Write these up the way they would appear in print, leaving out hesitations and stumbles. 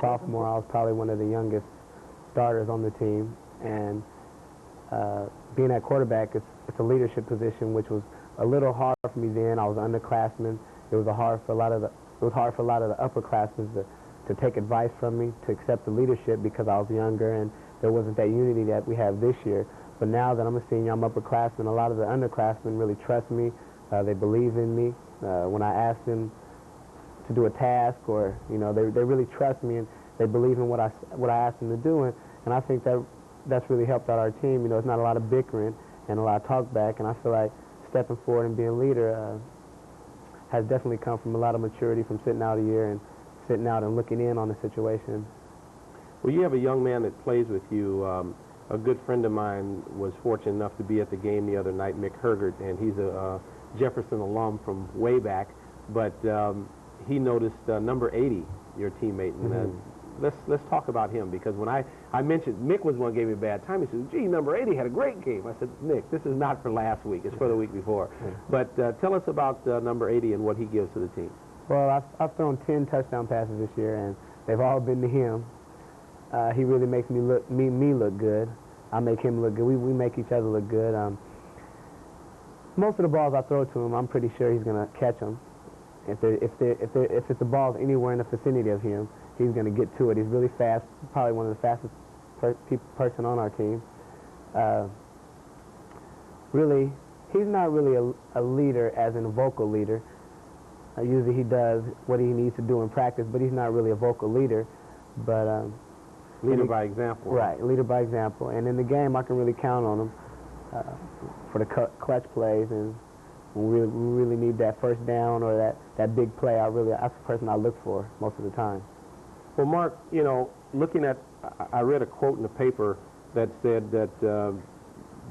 sophomore, I was probably one of the youngest starters on the team, and being at quarterback, it's a leadership position, which was a little hard for me then. I was an underclassman. It was hard for a lot of the upperclassmen to take advice from me, to accept the leadership, because I was younger and there wasn't that unity that we have this year. But now that I'm a senior, I'm upperclassman, a lot of the underclassmen really trust me. They believe in me. When I ask them to do a task, or they really trust me, and they believe in what I ask them to do, and I think that's really helped out our team. It's not a lot of bickering and a lot of talk back, and I feel like stepping forward and being a leader has definitely come from a lot of maturity from sitting out a year and sitting out and looking in on the situation. Well, you have a young man that plays with you. A good friend of mine was fortunate enough to be at the game the other night, Mick Hergert, and he's a Jefferson alum from way back, but he noticed number 80, your teammate, and let's talk about him, because when I mentioned Mick was one who gave me a bad time. He said, gee, number 80 had a great game. I said, Mick, this is not for last week, it's for the week before. But tell us about number 80 and what he gives to the team. Well, I've thrown 10 touchdown passes this year, and they've all been to him. He really makes me look good. I make him look good. We make each other look good. Most of the balls I throw to him, I'm pretty sure he's going to catch them. If it's a ball anywhere in the vicinity of him, he's going to get to it. He's really fast, probably one of the fastest person on our team. Really, he's not really a leader as in a vocal leader. Usually he does what he needs to do in practice, but he's not really a vocal leader. But leader by example. Right, leader by example. And in the game, I can really count on him for the clutch plays, and when we really need that first down or that big play, that's the person I look for most of the time. Well, Mark, looking at, I read a quote in the paper that said that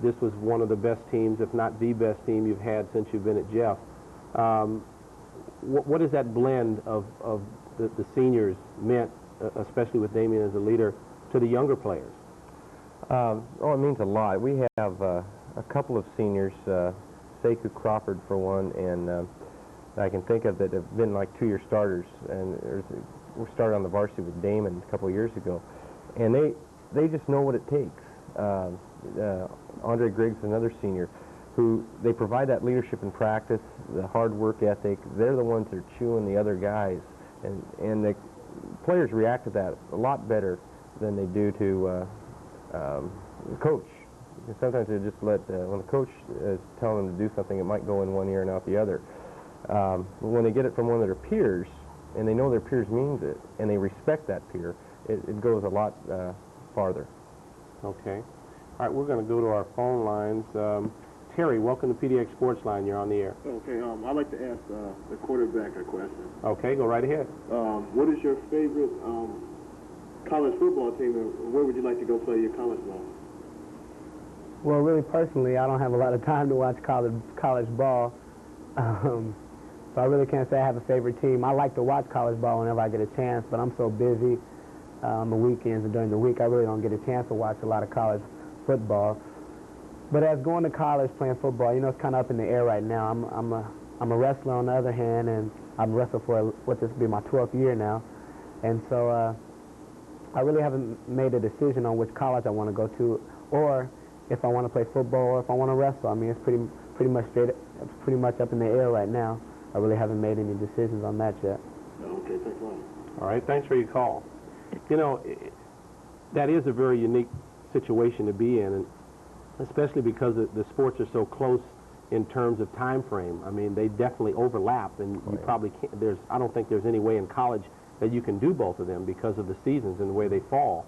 this was one of the best teams, if not the best team you've had since you've been at Jeff. What is that blend of the seniors meant, especially with Damien as a leader, to the younger players? It means a lot. We have a couple of seniors, Sekou Crawford for one, and I can think of that have been like two-year starters, and we started on the varsity with Damon a couple of years ago, and they just know what it takes. Andre Griggs, another senior, who they provide that leadership in practice, the hard work ethic. They're the ones that are chewing the other guys, and the players react to that a lot better than they do to the coach. Sometimes they just let, when the coach is telling them to do something, it might go in one ear and out the other. When they get it from one of their peers, and they know their peers means it, and they respect that peer, it goes a lot farther. Okay. All right, we're going to go to our phone lines. Terry, welcome to PDX Sports Line. You're on the air. Okay, I'd like to ask the quarterback a question. Okay, go right ahead. What is your favorite college football team, and where would you like to go play your college ball? Well, really, personally, I don't have a lot of time to watch college ball, so I really can't say I have a favorite team. I like to watch college ball whenever I get a chance, but I'm so busy on the weekends and during the week, I really don't get a chance to watch a lot of college football. But as going to college, playing football, it's kind of up in the air right now. I'm a wrestler on the other hand, and I've wrestled for this will be my 12th year now, and so I really haven't made a decision on which college I want to go to, or if I want to play football, or if I want to wrestle. I mean, it's pretty much up in the air right now. I really haven't made any decisions on that yet. Okay, thanks a lot. All right, thanks for your call. That is a very unique situation to be in, and especially because the sports are so close in terms of time frame. I mean, they definitely overlap, and you probably can't, I don't think there's any way in college that you can do both of them because of the seasons and the way they fall.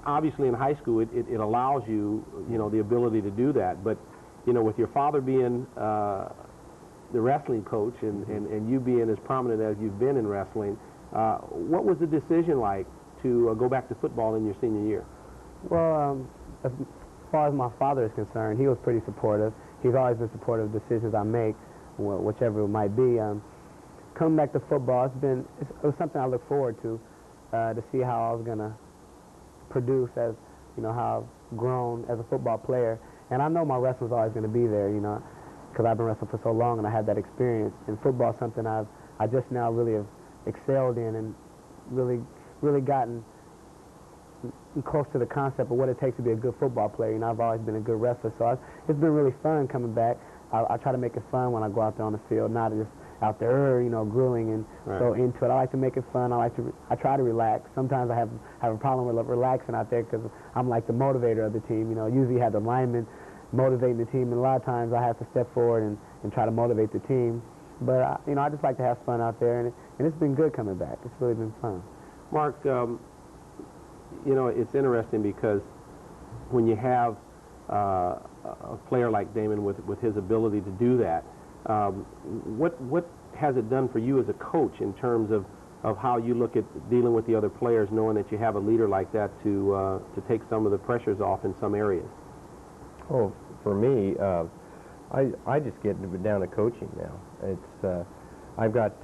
Obviously, in high school, it allows you, the ability to do that. But, with your father being the wrestling coach and you being as prominent as you've been in wrestling, what was the decision like to go back to football in your senior year? Well, as far as my father is concerned, he was pretty supportive. He's always been supportive of decisions I make, whichever it might be. Coming back to football, it was something I look forward to see how I was going to produce as, how I've grown as a football player. And I know my wrestling's always going to be there, because I've been wrestling for so long and I had that experience. And football is something I just now really have excelled in, and really gotten close to the concept of what it takes to be a good football player. You know, I've always been a good wrestler, so it's been really fun coming back. I try to make it fun when I go out there on the field, not just out there, you know, grueling and so into it. I like to make it fun. I try to relax. Sometimes I have a problem with relaxing out there because I'm like the motivator of the team. You know, usually you have the linemen motivating the team, and a lot of times I have to step forward and try to motivate the team. But you know, I just like to have fun out there, and it's been good coming back. It's really been fun. Mark, you know, it's interesting because when you have a player like Damon with his ability to do that, what has it done for you as a coach in terms of how you look at dealing with the other players, knowing that you have a leader like that to take some of the pressures off in some areas? Oh, for me, I just get down to coaching now. It's I've got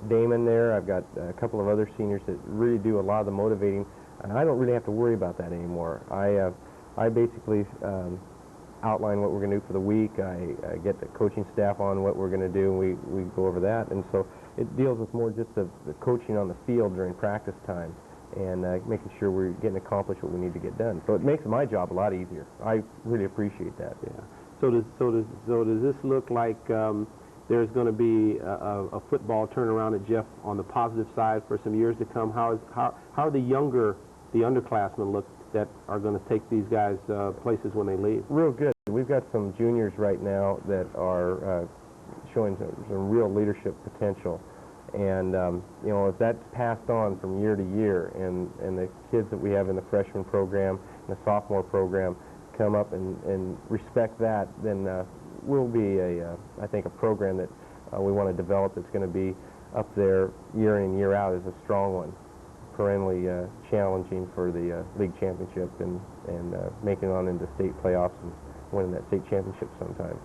Damon there. I've got a couple of other seniors that really do a lot of the motivating, and I don't really have to worry about that anymore. I basically outline what we're going to do for the week. I get the coaching staff on what we're going to do, and we go over that. And so it deals with more just the coaching on the field during practice time and making sure we're getting accomplished what we need to get done. So it makes my job a lot easier. I really appreciate that. Yeah. So does this look like there's going to be a football turnaround at Jeff on the positive side for some years to come? How are the underclassmen look that are going to take these guys places when they leave? Real good. We've got some juniors right now that are showing some real leadership potential, and you know, if that's passed on from year to year, and the kids that we have in the freshman program and the sophomore program come up and respect that, then we'll be I think a program that we want to develop that's going to be up there year in and year out as a strong one, perennially challenging for the league championship and making it on into state playoffs and winning that state championship sometime.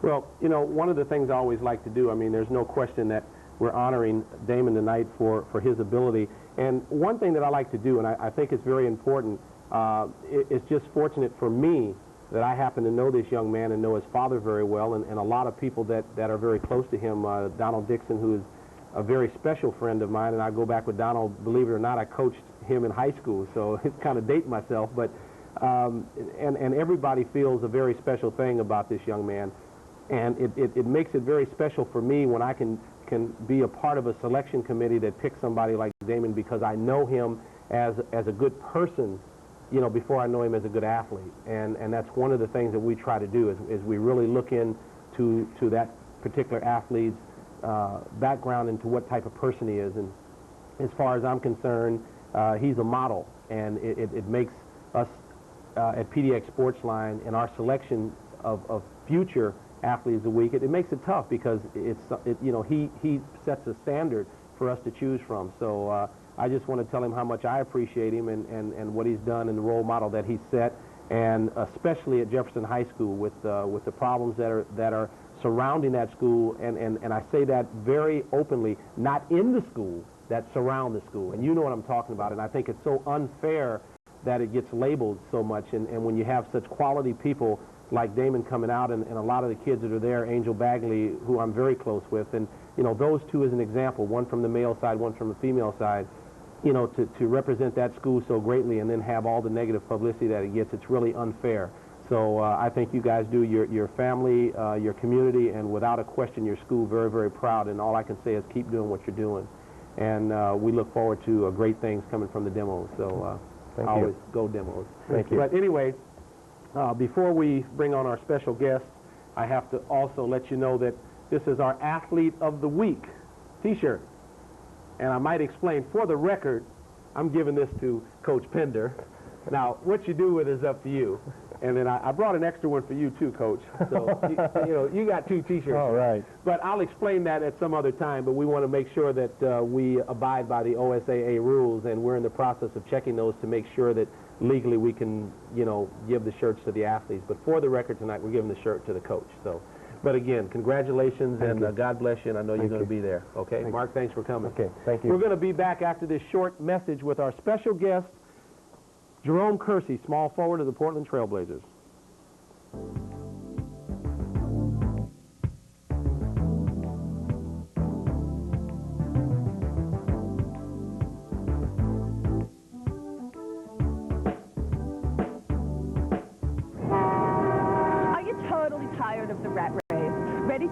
Well, you know, one of the things I always like to do, I mean, there's no question that we're honoring Damon tonight for his ability. And one thing that I like to do, and I think it's very important, it's just fortunate for me that I happen to know this young man and know his father very well, and a lot of people that are very close to him. Donald Dixon, who is a very special friend of mine, and I go back with Donald, believe it or not, I coached him in high school, so it's kind of dating myself, but and everybody feels a very special thing about this young man, and it makes it very special for me when I can be a part of a selection committee that picks somebody like Damon, because I know him as a good person, you know, before I know him as a good athlete, and that's one of the things that we try to do is we really look into that particular athlete's background, into what type of person he is. And as far as I'm concerned, he's a model, and it makes us at PDX Sportsline in our selection of future athletes of the week, it makes it tough, because you know, he sets a standard for us to choose from. So I just want to tell him how much I appreciate him and what he's done and the role model that he's set, and especially at Jefferson High School with the problems that are surrounding that school, and I say that very openly, not in the school, that surround the school. And you know what I'm talking about, and I think it's so unfair that it gets labeled so much, and when you have such quality people like Damon coming out, and a lot of the kids that are there, Angel Bagley, who I'm very close with, and you know, those two as an example, one from the male side, one from the female side, you know, to represent that school so greatly and then have all the negative publicity that it gets, it's really unfair. So I think you guys do your family, your community, and without a question your school very, very proud, and all I can say is keep doing what you're doing. And we look forward to great things coming from the demos, so always go demos. Thank you. But anyway, before we bring on our special guest, I have to also let you know that this is our Athlete of the Week t-shirt. And I might explain, for the record, I'm giving this to Coach Pender. Now, what you do with it is up to you. And then I brought an extra one for you too, Coach. So, you know, you got two t-shirts. All right. But I'll explain that at some other time. But we want to make sure that we abide by the OSAA rules, and we're in the process of checking those to make sure that legally we can, you know, give the shirts to the athletes. But for the record tonight, we're giving the shirt to the coach. So, but again, congratulations, and God bless you, and I know you're going to be there. Okay, Mark, thanks for coming. Okay, thank you. We're going to be back after this short message with our special guest, Jerome Kersey, small forward of the Portland Trail Blazers.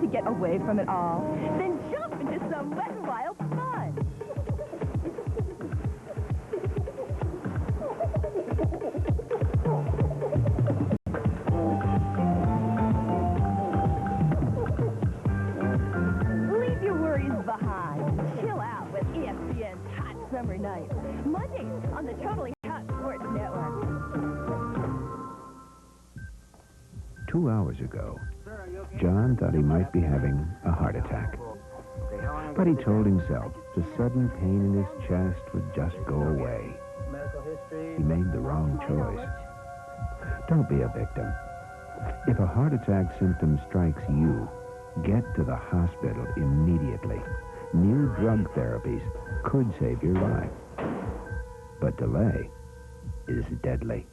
to get away from it all? Then jump into some wet and wild fun. Leave your worries behind. Chill out with ESPN's Hot Summer Nights. Mondays on the Totally Hot Sports Network. 2 hours ago, John thought he might be having a heart attack. But he told himself the sudden pain in his chest would just go away. He made the wrong choice. Don't be a victim. If a heart attack symptom strikes you, get to the hospital immediately. New drug therapies could save your life. But delay is deadly.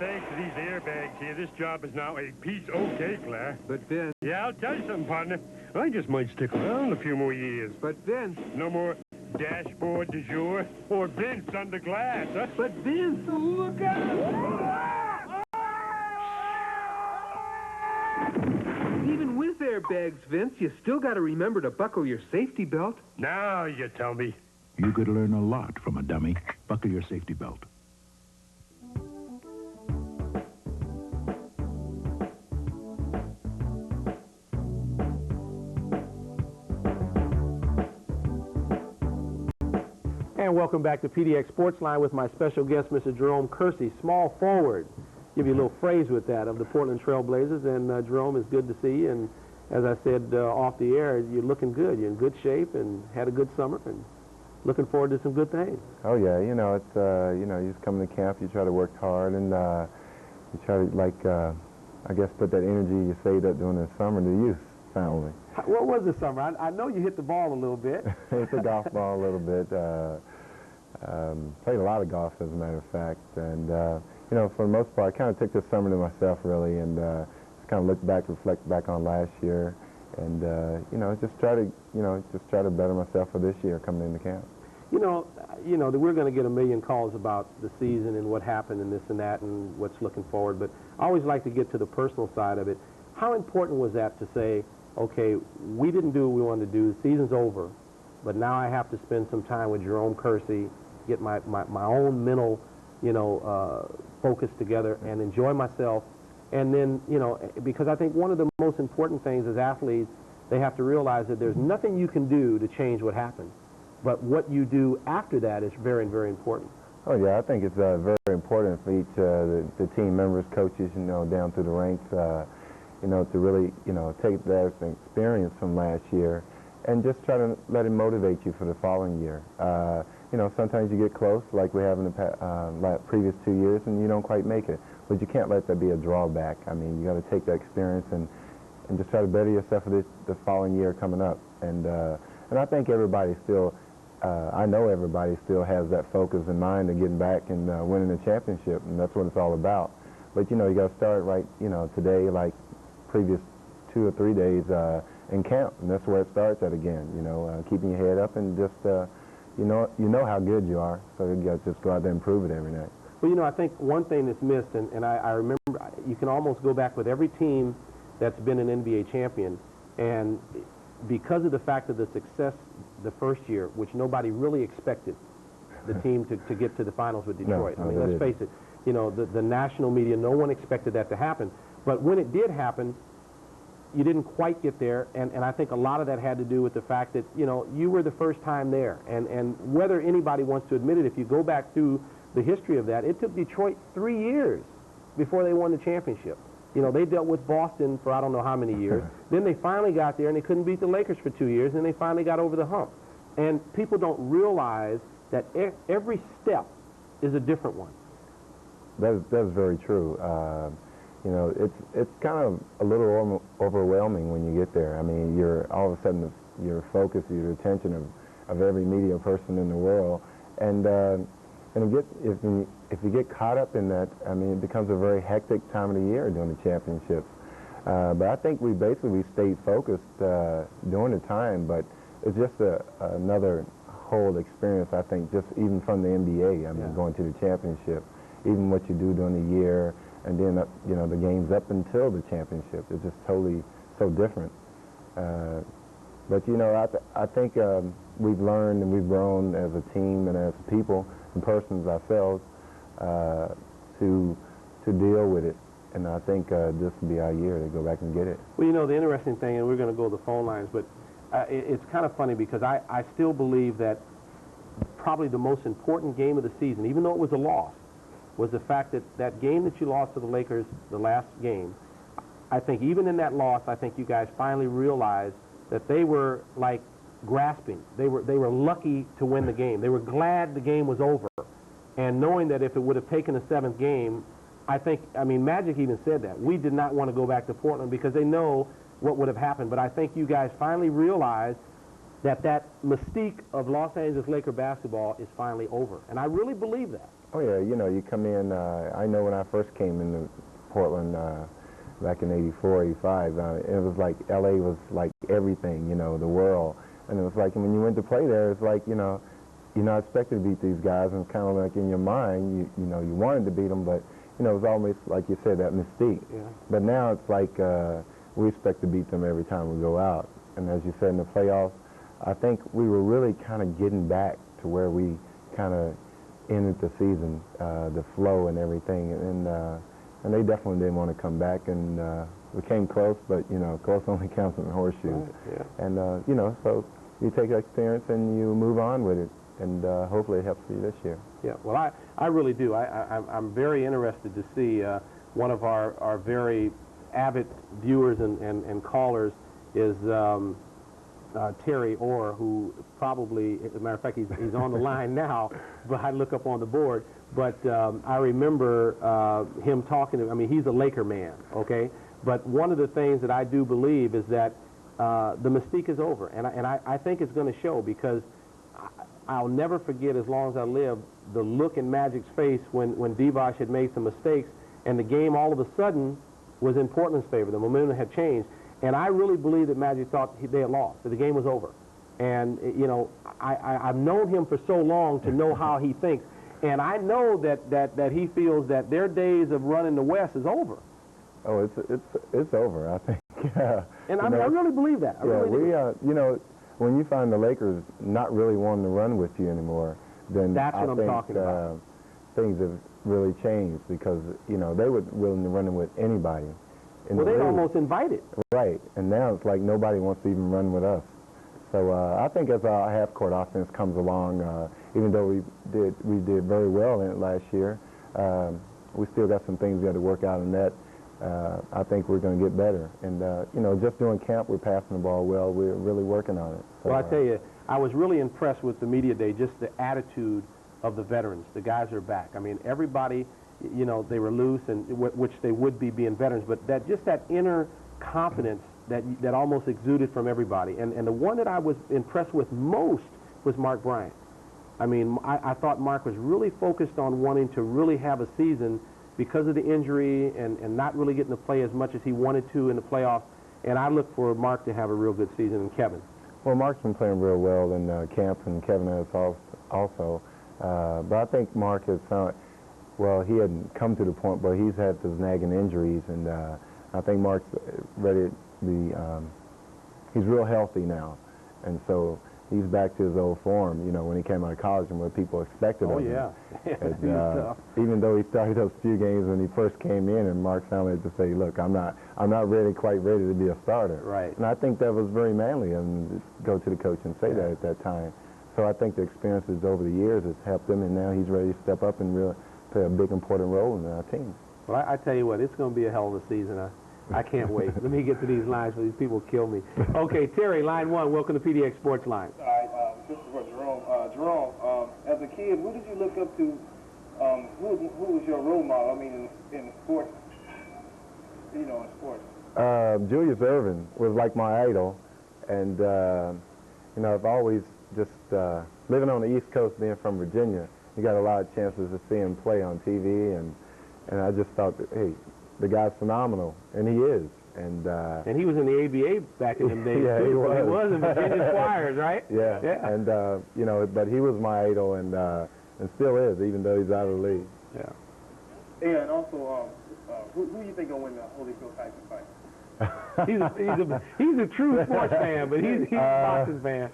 Thanks to these airbags here, this job is now a piece okay, Claire. But Vince... Yeah, I'll tell you something, partner. I just might stick around a few more years. But Vince... No more dashboard du jour or Vince under glass, huh? But Vince, look out! Even with airbags, Vince, you still got to remember to buckle your safety belt. Now you tell me. You could learn a lot from a dummy. Buckle your safety belt. And welcome back to PDX Sports Line with my special guest, Mr. Jerome Kersey, small forward. Give you a little phrase with that of the Portland Trail Blazers. And Jerome, it's good to see you. And as I said off the air, you're looking good. You're in good shape and had a good summer and looking forward to some good things. Oh yeah, you know it's you just come to camp, you try to work hard, and you try to I guess put that energy you saved up during the summer to use. Finally. What was the summer? I know you hit the ball a little bit. Hit the golf ball a little bit. Played a lot of golf, as a matter of fact, and you know, for the most part, I kind of took this summer to myself, really, and just kind of look back, reflect back on last year, and you know, just try to better myself for this year coming into camp. You know, we're going to get a million calls about the season and what happened and this and that and what's looking forward, but I always like to get to the personal side of it. How important was that to say, okay, we didn't do what we wanted to do, the season's over, but now I have to spend some time with Jerome Kersey, get my own mental, focus together and enjoy myself. And then, because I think one of the most important things as athletes, they have to realize that there's nothing you can do to change what happened. But what you do after that is very, very important. Oh, yeah, I think it's very important for each the team members, coaches, down through the ranks, to really, take that experience from last year and just try to let it motivate you for the following year. Sometimes you get close, like we have in the previous 2 years, and you don't quite make it. But you can't let that be a drawback. I mean, you got to take that experience and just try to better yourself for the following year coming up. And I think everybody still, I know everybody still has that focus in mind of getting back and winning the championship, and that's what it's all about. But, you got to start right, today, like previous 2 or 3 days in camp, and that's where it starts at again, keeping your head up and just, you know how good you are, so you got to just go out there and prove it every night. Well, I think one thing that's missed, and I remember, you can almost go back with every team that's been an NBA champion, and because of the fact of the success the first year, which nobody really expected the team to get to the finals with Detroit. No, I mean, let's face it, the national media, no one expected that to happen. But when it did happen, you didn't quite get there, and I think a lot of that had to do with the fact that, you were the first time there. And whether anybody wants to admit it, if you go back through the history of that, it took Detroit 3 years before they won the championship. They dealt with Boston for I don't know how many years. Then they finally got there, and they couldn't beat the Lakers for 2 years, and they finally got over the hump. And people don't realize that every step is a different one. That's very true. It's kind of a little overwhelming when you get there. I mean, you're all of a sudden your focus, your attention of every media person in the world, and if you get caught up in that, I mean, it becomes a very hectic time of the year during the championships. But I think we stayed focused during the time, but it's just another whole experience, I think, just even from the NBA. I mean, going to the championship, even what you do during the year, and then you know, the games up until the championship. It's just totally so different. But you know, I think we've learned and we've grown as a team and as people and persons ourselves to deal with it. And I think this will be our year to go back and get it. Well, you know, the interesting thing, and we're going to go to the phone lines, but it's kind of funny because I still believe that probably the most important game of the season, even though it was a loss, was the fact that that game that you lost to the Lakers, the last game, I think even in that loss, I think you guys finally realized that they were like grasping. They were lucky to win the game. They were glad the game was over. And knowing that if it would have taken a seventh game, I mean, Magic even said that. We did not want to go back to Portland because they know what would have happened. But I think you guys finally realized that that mystique of Los Angeles Laker basketball is finally over. And I really believe that. Oh, yeah, you know, you come in, I know when I first came into Portland back in 84, 85, it was like L.A. was like everything, you know, the world. And it was like when you went to play there, it's like, you know, you're not expected to beat these guys. And it's kind of like in your mind, you know, you wanted to beat them, but you know, it was almost like you said, that mystique. Yeah. But now it's like we expect to beat them every time we go out. And as you said in the playoffs, I think we were really kind of getting back to where we kind of ended the season, the flow and everything. And they definitely didn't want to come back. And we came close, but, you know, close only counts in horseshoes. Right, yeah. And, you know, so you take that experience and you move on with it. And hopefully it helps you this year. Yeah, well, I really do. I'm very interested to see one of our very avid viewers and callers is Terry Orr, who probably, as a matter of fact, he's on the line now, but I look up on the board. But I remember him talking to, I mean, he's a Laker man, okay? But one of the things that I do believe is that the mystique is over. And I think it's going to show because I'll never forget, as long as I live, the look in Magic's face when Divac had made some mistakes, and the game all of a sudden was in Portland's favor. The momentum had changed, and I really believe that Magic thought they had lost, that the game was over. And you know, I've known him for so long to know how he thinks, and I know that he feels that their days of running the West is over. Oh, it's over, I think. Yeah. And I really believe that. I really do. You know, when you find the Lakers not really wanting to run with you anymore, then that's what I'm talking about. Things have really changed because, you know, they were willing to run with anybody. Well, they'd almost invite it. Right, and now it's like nobody wants to even run with us. So I think as our half-court offense comes along, even though we did very well in it last year, we still got some things we had to work out in that. I think we're going to get better. And, you know, just doing camp, we're passing the ball well. We're really working on it. So, well, I tell you, I was really impressed with the media day, just the attitude of the veterans. The guys are back. I mean, everybody, you know, they were loose, and which they would be being veterans, but that just that inner confidence that almost exuded from everybody. And the one that I was impressed with most was Mark Bryant. I mean, I thought Mark was really focused on wanting to really have a season because of the injury and not really getting to play as much as he wanted to in the playoffs. And I look for Mark to have a real good season. And Kevin? Well, Mark's been playing real well in camp, and Kevin has also. But I think Mark has found, well, he hadn't come to the point, but he's had those nagging injuries. And I think Mark's ready to be, he's real healthy now. And so he's back to his old form, you know, when he came out of college and what people expected of him. And, even though he started those few games when he first came in, and Mark finally had to say, look, I'm not quite ready to be a starter. Right. And I think that was very manly of him to go to the coach and say that at that time. So I think the experiences over the years has helped him, and now he's ready to step up and really play a big, important role in our team. Well, I tell you what, it's going to be a hell of a season. I can't wait. Let me get to these lines before these people kill me. Okay, Terry, line one. Welcome to PDX Sports Line. All right, this is for Jerome. Jerome, as a kid, who did you look up to? Who was your role model? I mean, in sports, you know, in sports. Julius Erving was like my idol, and you know, I've always just living on the East Coast, being from Virginia, you got a lot of chances to see him play on TV, and I just thought that, hey, the guy's phenomenal, and he is. And he was in the ABA back in them days. Yeah, too. he was. He was in Virginia Squires, right? Yeah. And you know, but he was my idol, and still is, even though he's out of the league. Yeah. Yeah, and also Who do you think will win the Holyfield Tyson fight? he's a true sports fan, but he's a boxing fan.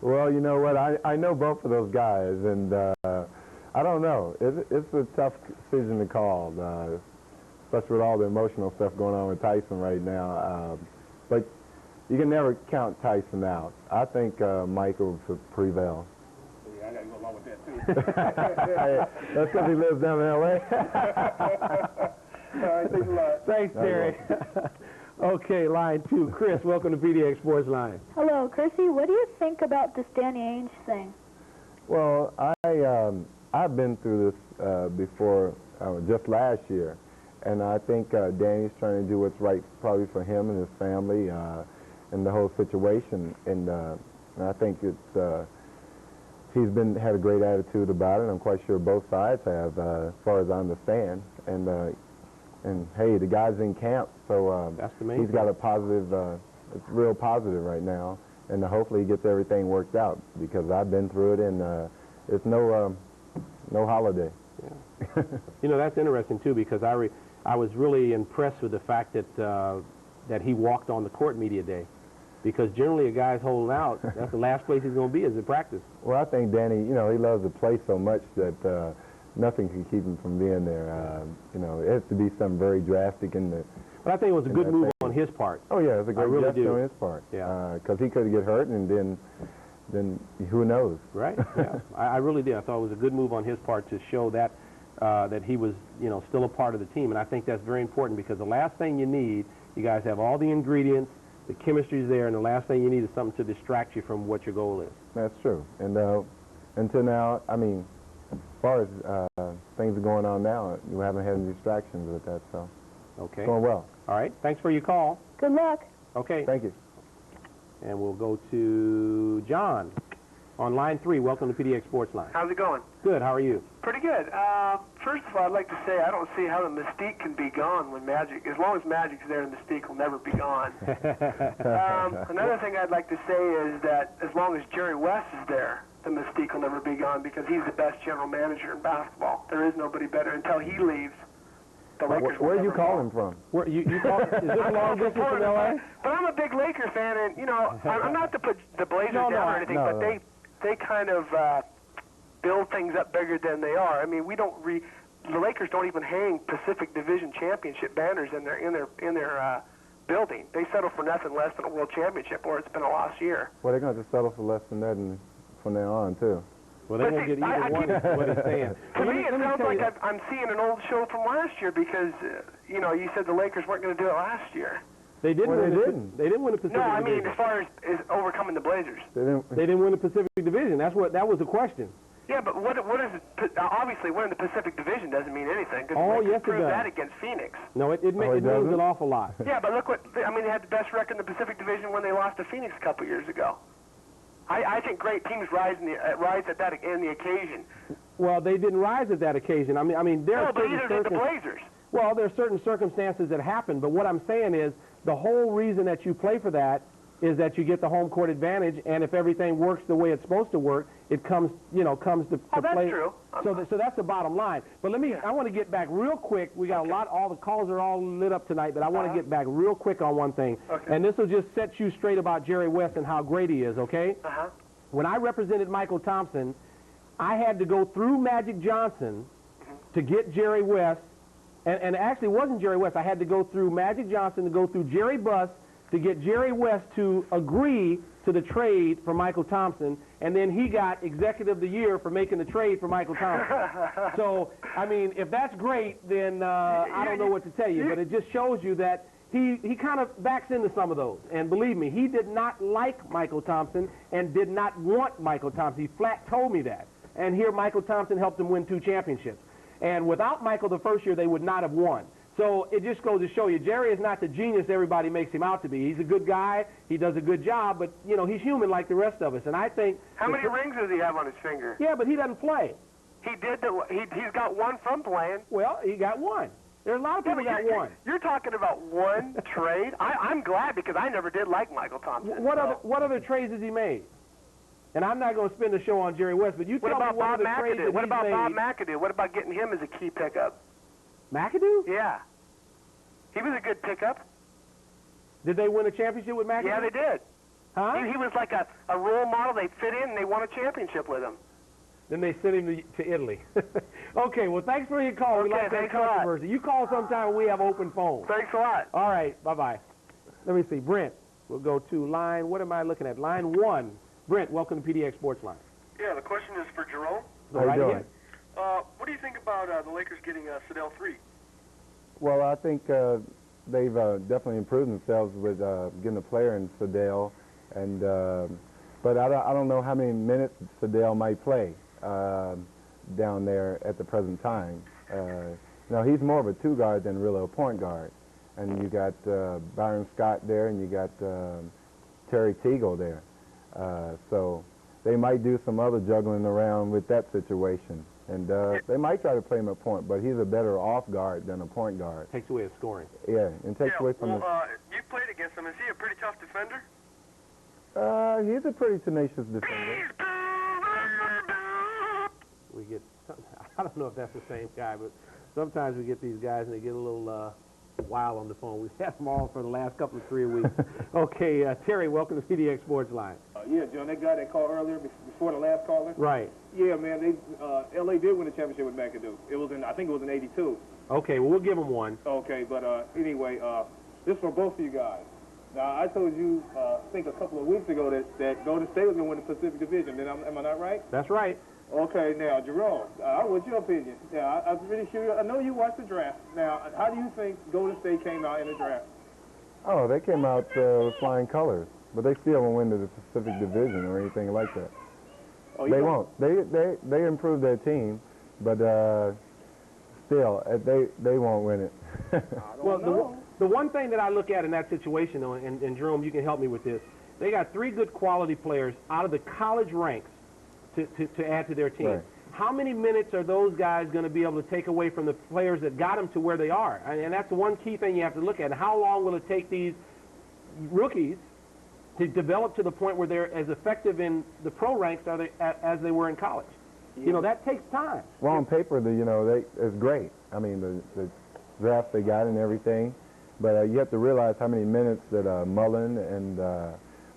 Well, you know what? I know both of those guys, and I don't know. It's a tough decision to call, especially with all the emotional stuff going on with Tyson right now. But you can never count Tyson out. I think Michael will prevail. Yeah, I got to go along with that, too. That's because he lives down in L.A. All right, thanks a lot. Thanks, Terry. Okay, line 2. Chris, welcome to PDX Sports Line. Hello, Kersey. What do you think about this Danny Ainge thing? Well, I've been through this before, just last year, and I think Danny's trying to do what's right probably for him and his family and the whole situation, and I think it's he's had a great attitude about it. I'm quite sure both sides have, as far as I understand, and hey, the guy's in camp, so that's the main he's got a positive, it's real positive right now, and hopefully he gets everything worked out, because I've been through it, and it's no holiday. Yeah. You know, that's interesting too, because I was really impressed with the fact that that he walked on the court media day, because generally a guy's holding out, that's the last place he's going to be is in practice. Well, I think Danny, you know, he loves to play so much that nothing can keep him from being there. You know, it has to be something very drastic in the. But I think it was a good move on his part. Oh yeah, it's a great really gesture on his part. Yeah. Because he could get hurt, and then who knows? Right. Yeah. I really did. I thought it was a good move on his part to show that that he was, you know, still a part of the team, and I think that's very important, because the last thing you need, you guys have all the ingredients, the chemistry's there, and the last thing you need is something to distract you from what your goal is. That's true. And until now, I mean, as far as things are going on now, you haven't had any distractions with that, so okay. It's going well. All right. Thanks for your call. Good luck. Okay. Thank you. And we'll go to John on line 3. Welcome to PDX Sports Line. How's it going? Good. How are you? Pretty good. First of all, I'd like to say I don't see how the mystique can be gone when Magic, as long as Magic's there, the mystique will never be gone. Another thing I'd like to say is that as long as Jerry West is there, the mystique will never be gone, because he's the best general manager in basketball. There is nobody better. Until he leaves, the Lakers will Where are never you calling from? Where you call, is this long distance from L.A.? But I'm a big Laker fan, and, you know, I'm not to put the Blazers down or anything, but they kind of build things up bigger than they are. I mean, the Lakers don't even hang Pacific Division championship banners in their building. They settle for nothing less than a world championship, or it's been a lost year. Well, they're going to have to settle for less than that from now on, too. Well, they won't get either one, is what he's saying. To me, it sounds like I'm seeing an old show from last year, because, you know, you said the Lakers weren't going to do it last year. They didn't. Well, they didn't win the Pacific Division. No, I mean, Division. as far as overcoming the Blazers. They didn't win the Pacific Division. That was the question. Yeah, but what is it? Obviously, winning the Pacific Division doesn't mean anything. Oh, yes, it proved does. that against Phoenix. No, it means an awful lot. Yeah, but look I mean, they had the best record in the Pacific Division when they lost to Phoenix a couple years ago. I think great teams rise at that in the occasion. Well, they didn't rise at that occasion. I mean, there are but either did the Blazers. Well, there are certain circumstances that happen, but what I'm saying is the whole reason that you play for that is that you get the home court advantage, and if everything works the way it's supposed to work, it comes to that's play. True. So that's the bottom line. But I want to get back real quick. We got a lot. All the calls are all lit up tonight, but I want to get back real quick on one thing. Okay. And this will just set you straight about Jerry West and how great he is. Okay. Uh-huh. When I represented Michael Thompson, I had to go through Magic Johnson to get Jerry West, and actually it wasn't Jerry West. I had to go through Magic Johnson to go through Jerry Buss to get Jerry West to agree to the trade for Michael Thompson, and then he got Executive of the Year for making the trade for Michael Thompson. So, I mean, if that's great, then I don't know what to tell you, but it just shows you that he kind of backs into some of those. And believe me, he did not like Michael Thompson and did not want Michael Thompson. He flat told me that. And here Michael Thompson helped him win 2 championships. And without Michael the first year, they would not have won. So it just goes to show you, Jerry is not the genius everybody makes him out to be. He's a good guy. He does a good job, but, you know, he's human like the rest of us. And I think... How many rings does he have on his finger? Yeah, but he doesn't play. He did. He's got one from playing. Well, he got one. There's a lot of people got one. You're talking about one trade? I'm glad, because I never did like Michael Thompson. What other trades has he made? And I'm not going to spend the show on Jerry West, but you tell me what other trades that he's made. What about Bob McAdoo? What about getting him as a key pickup? McAdoo? Yeah. He was a good pickup. Did they win a championship with McAdoo? Yeah, they did. Huh? He was like a role model. They fit in, and they won a championship with him. Then they sent him to Italy. Okay, well, thanks for your call. We Okay, like that thanks a lot. controversy. You call sometime, we have open phones. Thanks a lot. All right, bye-bye. Let me see. Brent, we'll go to line, what am I looking at? Line 1. Brent, welcome to PDX Sports Line. Yeah, the question is for Jerome. Go How you right doing? ahead. What do you think about the Lakers getting Sedell 3? Well, I think they've definitely improved themselves with getting a player in Sedell, and but I don't know how many minutes Sedell might play down there at the present time. Now he's more of a two guard than really a point guard, and you got Byron Scott there, and you got Terry Teagle there, so they might do some other juggling around with that situation. And they might try to play him at point, but he's a better off guard than a point guard. Takes away his scoring. Yeah, and takes away from you played against him. Is he a pretty tough defender? he's a pretty tenacious defender. We get, I don't know if that's the same guy, but sometimes we get these guys and they get a little wild on the phone. We've had them all for the last couple of 3 weeks. Okay, Terry, welcome to PDX Sports Line. Yeah, John, that guy that called earlier before the last caller. Right. Yeah, man, LA did win the championship with McAdoo. It was I think it was in '82. Okay, well, we'll give him one. Okay, but anyway, this is for both of you guys. Now, I told you, I think a couple of weeks ago that Golden State was going to win the Pacific Division. Am I not right? That's right. Okay, now, Jerome, what's your opinion? Now, I'm pretty sure, I know you watched the draft. Now, how do you think Golden State came out in the draft? Oh, they came out with flying colors, but they still won't win the Pacific Division or anything like that. Oh, they won't. They improved their team, but still, they won't win it. Well, the one thing that I look at in that situation, though, and Jerome, you can help me with this, they got 3 good quality players out of the college ranks to add to their team. Right. How many minutes are those guys going to be able to take away from the players that got them to where they are? And that's the one key thing you have to look at. How long will it take these rookies to develop to the point where they're as effective in the pro ranks as they were in college? Yeah. You know, that takes time. Well, on paper, it's great. I mean, the draft they got and everything, but you have to realize how many minutes that Mullen and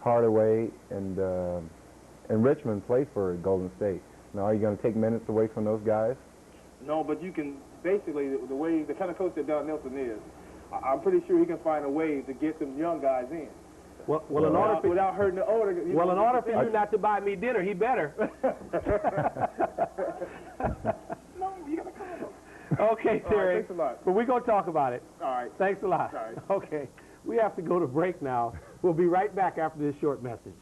Hardaway and Richmond play for Golden State. Now, are you going to take minutes away from those guys? No, but you can basically, the kind of coach that Don Nelson is, I'm pretty sure he can find a way to get them young guys in. Well, in order for, without hurting the older. Well, in order for you not to buy me dinner, he better. No, you gotta come on. Okay, Terry. Thanks a lot. But we're gonna talk about it. All right. Thanks a lot. All right. Okay, we have to go to break now. We'll be right back after this short message.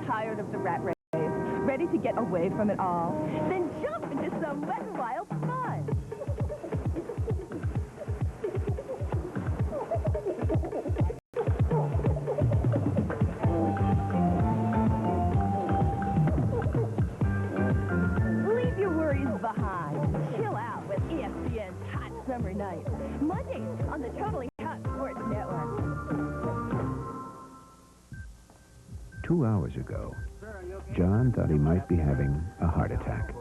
Tired of the rat race, ready to get away from it all? Then jump into some wet and wild fun. Leave your worries behind. Chill out with ESPN's Hot Summer Nights. Mondays on the Totally Hot Sports Network. 2 hours ago, John thought he might be having a heart attack.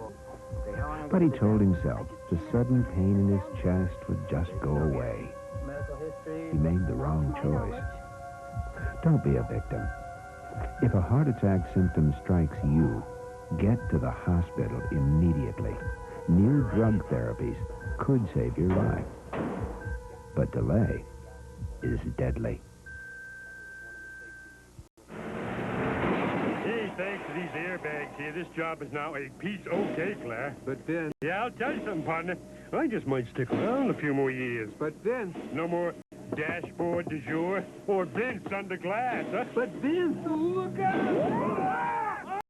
But he told himself the sudden pain in his chest would just go away. He made the wrong choice. Don't be a victim. If a heart attack symptom strikes you, get to the hospital immediately. New drug therapies could save your life. But delay is deadly. Thanks to these airbags here, this job is now a piece okay, Claire. But Vince... Yeah, I'll tell you something, partner. I just might stick around a few more years. But Vince... No more dashboard du jour or Vince under glass, huh? But Vince, look out!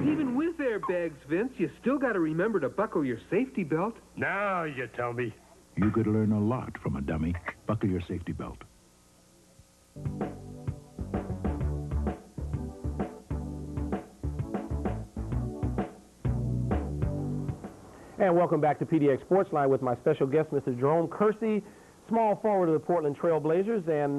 Even with airbags, Vince, you still got to remember to buckle your safety belt. Now you tell me. You could learn a lot from a dummy. Buckle your safety belt. And welcome back to PDX Sports Line with my special guest, Mr. Jerome Kersey, small forward of the Portland Trail Blazers. And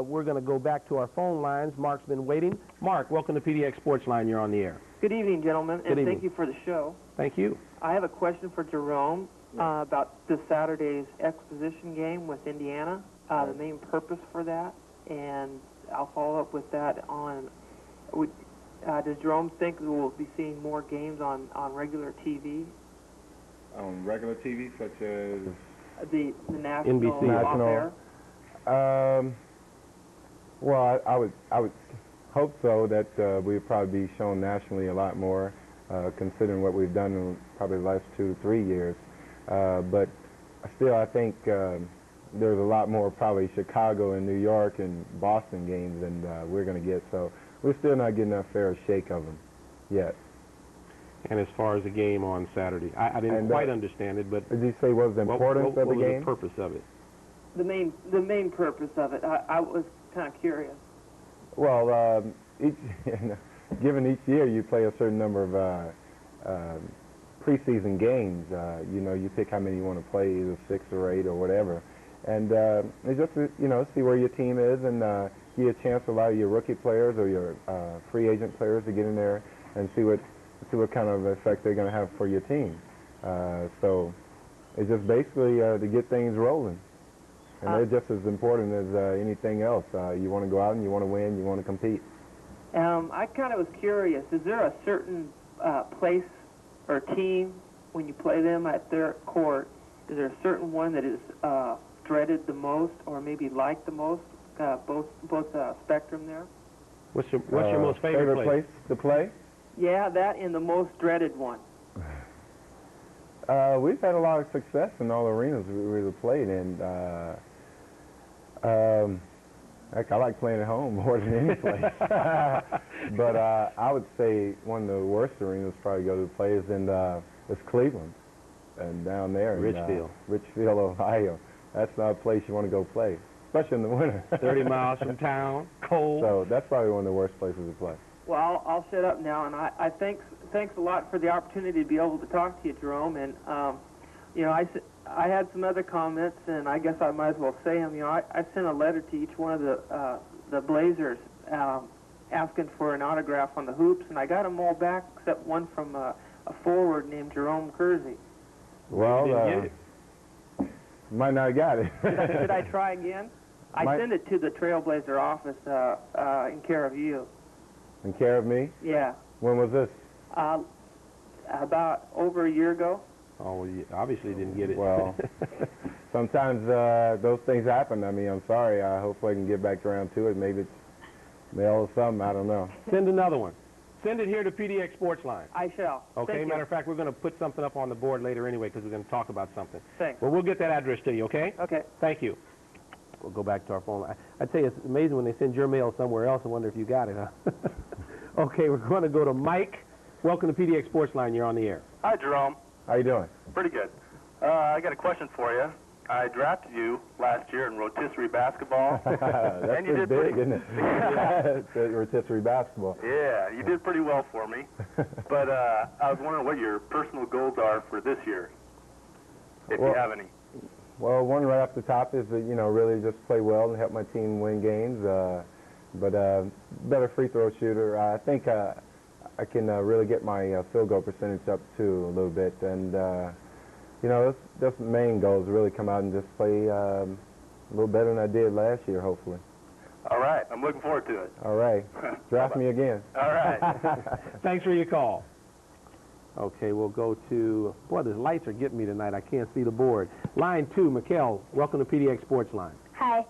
we're going to go back to our phone lines. Mark's been waiting. Mark, welcome to PDX Sports Line. You're on the air. Good evening, gentlemen, and thank you for the show. Thank you. I have a question for Jerome about this Saturday's exposition game with Indiana, the main purpose for that, and I'll follow up with that on, does Jerome think we'll be seeing more games on regular TV? On regular TV, such as the national NBC. off-air? Well, I would hope so, that we'd probably be shown nationally a lot more, considering what we've done in probably the last 2 to 3 years. But still, I think there's a lot more probably Chicago and New York and Boston games than we're going to get. So we're still not getting a fair shake of them yet. And as far as the game on Saturday, I didn't quite understand it, but did you say what was the importance of the game? What was the purpose of it? The main purpose of it. I was kind of curious. Well, given each year you play a certain number of preseason games. You pick how many you want to play, either 6 or 8 or whatever, and it's just see where your team is and give you a chance to allow your rookie players or your free agent players to get in there and see what kind of effect they're going to have for your team. So it's just basically to get things rolling. And they're just as important as anything else. You want to go out and you want to win, you want to compete. I kind of was curious, is there a certain place or team, when you play them at their court, is there a certain one that is dreaded the most or maybe liked the most, both spectrum there? What's your most favorite place to play? Yeah, that and the most dreaded one. We've had a lot of success in all arenas we've played in. I like playing at home more than any place. But I would say one of the worst arenas probably go to play is Cleveland, and down there in Richfield, Ohio. That's not a place you want to go play, especially in the winter. 30 miles from town, cold. So that's probably one of the worst places to play. Well, I'll shut up now, and I thanks a lot for the opportunity to be able to talk to you, Jerome. And I had some other comments, and I guess I might as well say them. I sent a letter to each one of the Blazers asking for an autograph on the hoops, and I got them all back except one from a forward named Jerome Kersey. Well, might not have got it. Should I try again? I sent it to the Trailblazer office in care of you. In care of me? Yeah. When was this? About over a year ago. Oh, well, you obviously didn't get it. Well, sometimes those things happen. I mean, I'm sorry. Hopefully I can get back around to it. Maybe it's mail or something. I don't know. Send another one. Send it here to PDX Sports Line. I shall. Okay, Thank matter you. of fact, we're going to put something up on the board later anyway because we're going to talk about something. Thanks. Well, we'll get that address to you, okay? Okay. Thank you. We'll go back to our phone line. I tell you, it's amazing when they send your mail somewhere else. I wonder if you got it, huh? Okay, we're going to go to Mike. Welcome to PDX Sports Line. You're on the air. Hi, Jerome. How you doing? Pretty good. I got a question for you. I drafted you last year in rotisserie basketball. That's and you did big, pretty, isn't it? Rotisserie basketball. Yeah, you did pretty well for me. But I was wondering what your personal goals are for this year, if you have any. Well, one right off the top is that, really just play well and help my team win games. But better free throw shooter. I think I can really get my field goal percentage up too a little bit. And that's the main goal, is really come out and just play a little better than I did last year, hopefully. All right, I'm looking forward to it. All right. Draft me again. All right. Thanks for your call. Okay, we'll go to, boy, the lights are getting me tonight. I can't see the board. Line 2, Mikkel, welcome to PDX Sports Line. Hi,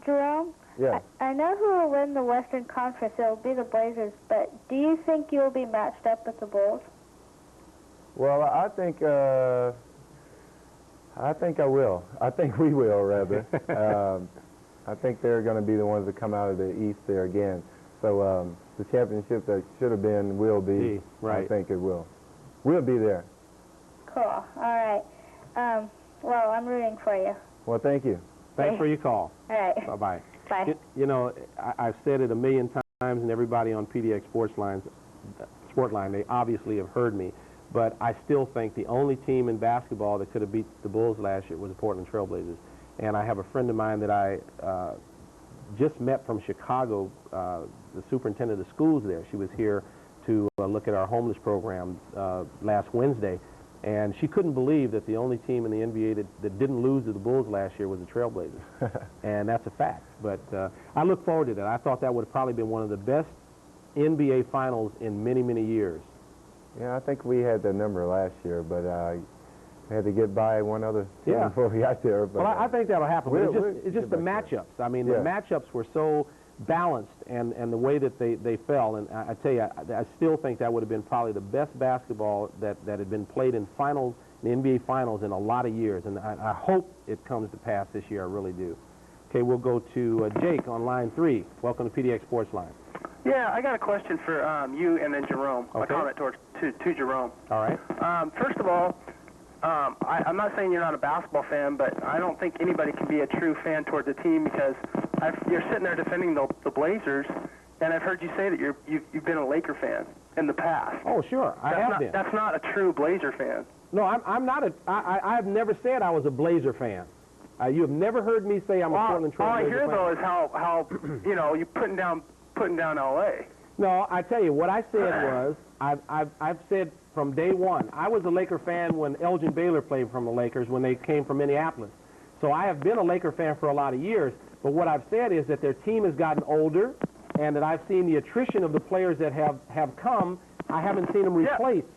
Jerome. Yeah. I know who will win the Western Conference. It will be the Blazers, but do you think you will be matched up with the Bulls? Well, I think I will. I think we will, rather. I think they're going to be the ones that come out of the East there again. So the championship that should have been will be. Right. I think it will. We'll be there. Cool. All right. Well, I'm rooting for you. Well, thank you. Thanks for your call. All right. Bye-bye. Bye. I've said it a million times, and everybody on PDX Sports Line, they obviously have heard me. but I still think the only team in basketball that could have beat the Bulls last year was the Portland Trail Blazers. And I have a friend of mine that I just met from Chicago, the superintendent of schools there. She was here to look at our homeless program last Wednesday, and she couldn't believe that the only team in the NBA that didn't lose to the Bulls last year was the Trailblazers. And that's a fact. But I look forward to that. I thought that would have probably been one of the best NBA finals in many, many years. Yeah, I think we had the number last year, but we had to get by one other team before we got there. But, well, I think that'll happen. But it's just the matchups. I mean, the matchups were so balanced, and the way that they fell. And I tell you, I still think that would have been probably the best basketball that had been played in finals, in the NBA finals, in a lot of years. And I hope it comes to pass this year. I really do. Okay, we'll go to Jake on line 3. Welcome to PDX Sports Line. Yeah, I got a question for you and then Jerome. Okay. A comment to Jerome. All right. First of all, I'm not saying you're not a basketball fan, but I don't think anybody can be a true fan towards a team because you're sitting there defending the Blazers, and I've heard you say that you've been a Laker fan in the past. Oh, sure, I have been. That's not a true Blazer fan. No, I'm not I've never said I was a Blazer fan. You have never heard me say I'm a Portland Trail Blazer fan. All I hear though is how you putting down L.A. No, I tell you what I said was I've said from day one. I was a Laker fan when Elgin Baylor played from the Lakers when they came from Minneapolis. So I have been a Laker fan for a lot of years. But what I've said is that their team has gotten older, and that I've seen the attrition of the players that have come. I haven't seen them replaced.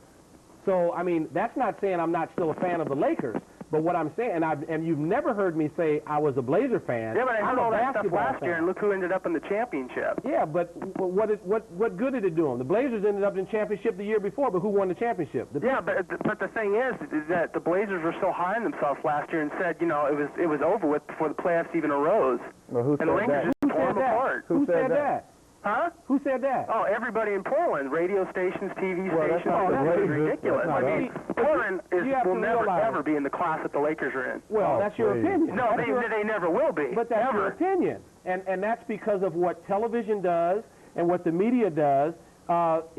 So I mean, that's not saying I'm not still a fan of the Lakers. But what I'm saying, and you've never heard me say I was a Blazer fan. Yeah, but I heard all that stuff last year, fan. and look who ended up in the championship. Yeah, but what good did it do them? The Blazers ended up in the championship the year before, but who won the championship? But the thing is that the Blazers were so high on themselves last year and said, it was over with before the playoffs even arose. Well, who and the Lakers just tore them apart. Who said that? Huh? Who said that? Oh, everybody in Portland, radio stations, TV stations. That's ridiculous. I mean, Portland will never ever be in the class that the Lakers are in. Well, that's your opinion. No, they never will be. But that's your opinion, and that's because of what television does and what the media does.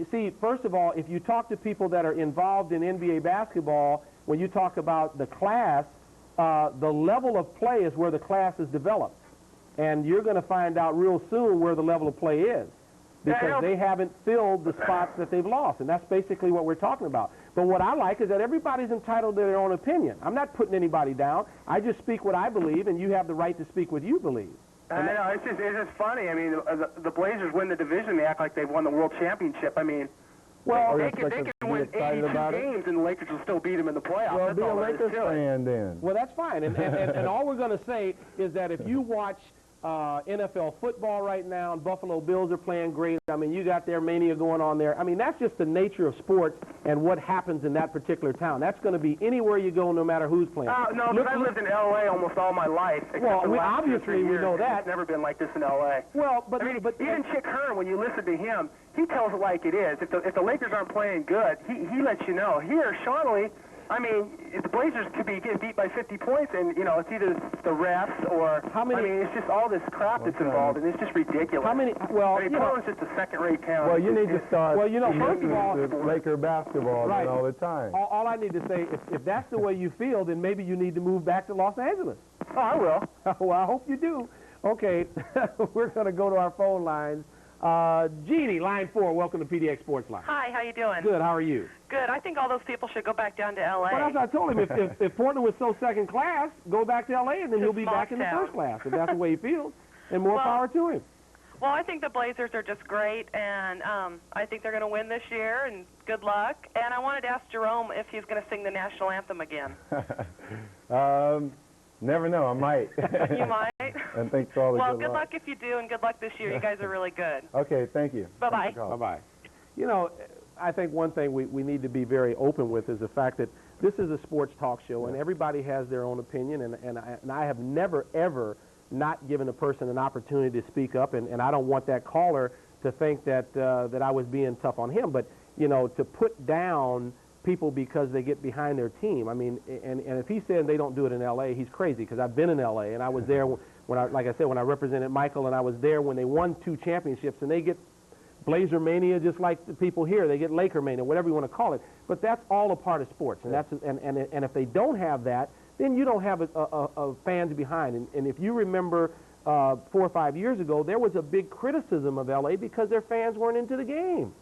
See, first of all, if you talk to people that are involved in NBA basketball, when you talk about the class, the level of play is where the class is developed. And you're going to find out real soon where the level of play is because they haven't filled the spots that they've lost. And that's basically what we're talking about. But what I like is that everybody's entitled to their own opinion. I'm not putting anybody down. I just speak what I believe, and you have the right to speak what you believe. I know, it's just funny. I mean, the Blazers win the division. They act like they've won the world championship. I mean, well, they can win 82 games, and the Lakers will still beat them in the playoffs. Well, that's be a all Lakers fan then. Well, that's fine. And all we're going to say is that if you watch NFL football right now, and Buffalo Bills are playing great. I mean, you got their mania going on there. I mean, that's just the nature of sports and what happens in that particular town. That's going to be anywhere you go, no matter who's playing. No, but I lived in L.A. almost all my life. Well, obviously we know that. It's never been like this in L.A. Well, but even Chick Hearn, when you listen to him, he tells it like it is. If the Lakers aren't playing good, he lets you know. Here, Shawnee, I mean, the Blazers could be getting beat by 50 points, and, it's either the refs or, I mean, it's just all this crap that's involved, and it's just ridiculous. Portland's just a second-rate town. Well, you need to start first of all, Laker basketball all the time. All I need to say, if that's the way you feel, then maybe you need to move back to Los Angeles. Oh, I will. Well, I hope you do. Okay, we're going to go to our phone lines. Jeannie, line 4, welcome to PDX Sports Line. Hi, how you doing? Good, how are you? Good. I think all those people should go back down to L.A. Well, that's what I told him. If Portland was so second class, go back to L.A. and then he'll be back in the first class, if that's the way he feels. And more power to him. Well, I think the Blazers are just great, and I think they're going to win this year, and good luck. And I wanted to ask Jerome if he's going to sing the national anthem again. Never know. I might. You might? And thanks for all the good luck if you do, and good luck this year. You guys are really good. Okay, thank you. Bye-bye. Bye-bye. I think one thing we need to be very open with is the fact that this is a sports talk show, and everybody has their own opinion, and I have never, ever not given a person an opportunity to speak up, and I don't want that caller to think that I was being tough on him. But, to put down people because they get behind their team. I mean, and if he's saying they don't do it in L.A., he's crazy, because I've been in L.A., and I was there when I represented Michael, and I was there when they won 2 championships, and they get Blazer mania, just like the people here. They get Laker mania, whatever you want to call it. But that's all a part of sports, and and if they don't have that, then you don't have a fans behind. And if you remember 4 or 5 years ago, there was a big criticism of LA because their fans weren't into the game.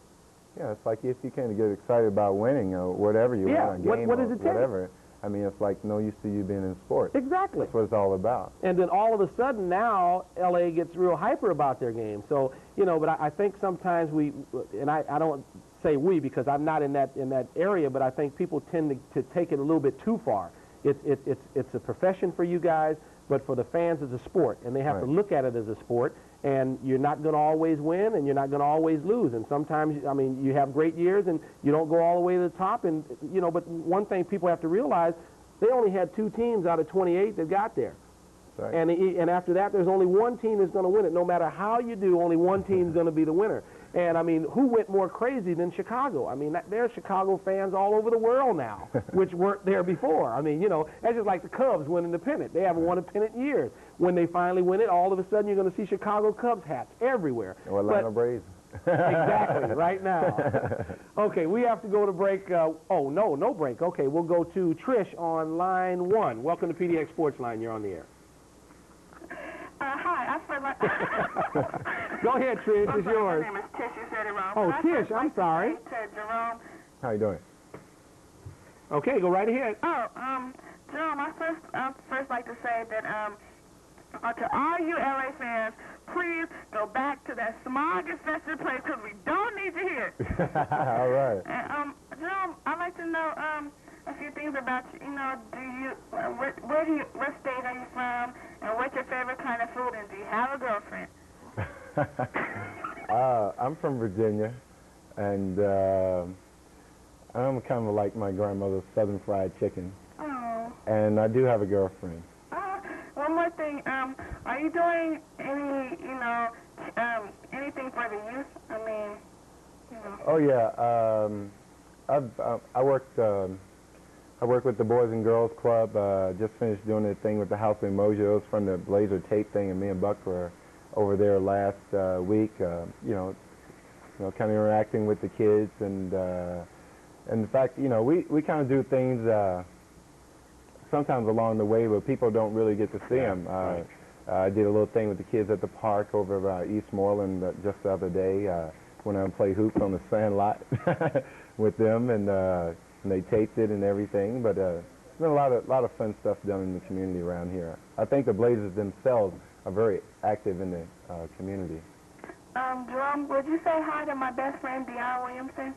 Yeah, it's like if you can't get excited about winning or whatever you want, a game what or does it take? whatever. I mean, it's like no use to you being in sports. Exactly. That's what it's all about. And then all of a sudden now, LA gets real hyper about their game. So, you know, but I think sometimes we, and I don't say we because I'm not in that area, but I think people tend to take it a little bit too far. It's a profession for you guys, but for the fans it's a sport, and they have to look at it as a sport. And you're not going to always win, and you're not going to always lose. And sometimes, I mean, you have great years, and you don't go all the way to the top. And you know, but one thing people have to realize, they only had 2 teams out of 28 that got there. Right. And after that, there's only one team that's going to win it. No matter how you do, only one team's going to be the winner. And, I mean, who went more crazy than Chicago? I mean, there are Chicago fans all over the world now, which weren't there before. I mean, you know, that's just like the Cubs winning the pennant. They haven't won a pennant in years. When they finally win it, all of a sudden you're going to see Chicago Cubs hats everywhere. Or Atlanta Braves. Exactly, right now. Okay, we have to go to break. Oh, no break. Okay, we'll go to Trish on line 1. Welcome to PDX Sports Line. You're on the air. Hi, I feel like... Go ahead, Trish. It's yours. My name is Tish. You said it wrong. Oh, Tish, I'm sorry. To Jerome. How you doing? Okay, go right ahead. Jerome, I first like to say that to all you LA fans, please go back to that smog-infested place because we don't need to hear it. All right. And, Jerome, I'd like to know a few things about you. You know, what state are you from, and what's your favorite kind of food, and do you have a girlfriend? I'm from Virginia, and I'm kind of like my grandmother's Southern fried chicken. Oh. And I do have a girlfriend. One more thing. Are you doing any, anything for the youth? I mean, you know. Oh yeah. I work with the Boys and Girls Club. Just finished doing the thing with the House of Emojis from the Blazer tape thing, and me and Buck were over there last week. You know, kind of interacting with the kids, and the fact, you know, we kind of do things sometimes along the way, but people don't really get to see them. I did a little thing with the kids at the park over Eastmoreland just the other day. Went out and played hoops on the sand lot with them, and they taped it and everything. But there's been a lot of fun stuff done in the community around here. I think the Blazers themselves are very active in the community. Jerome, would you say hi to my best friend, Dion Williamson?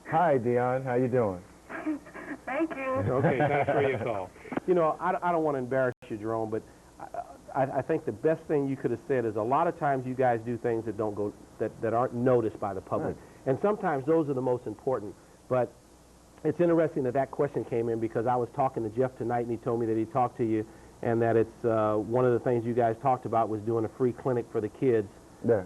Hi, Dion. How you doing? Thank you. Okay, thanks for your call. You know, I don't want to embarrass you, Jerome, but I think the best thing you could have said is a lot of times you guys do things that don't go that aren't noticed by the public, and sometimes those are the most important. But it's interesting that question came in because I was talking to Jeff tonight, and he told me that he talked to you, and that it's one of the things you guys talked about was doing a free clinic for the kids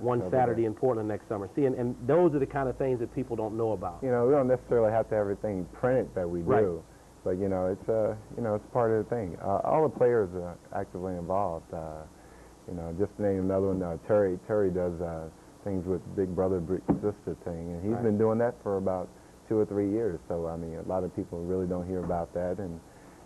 one Saturday in Portland next summer. See, and those are the kind of things that people don't know about. You know, we don't necessarily have to have everything printed that we do, but you know, it's part of the thing. All the players are actively involved. You know, just to name another one, Terry does things with Big Brother, Big Sister thing, and he's been doing that for about 2 or 3 years. So I mean, a lot of people really don't hear about that, and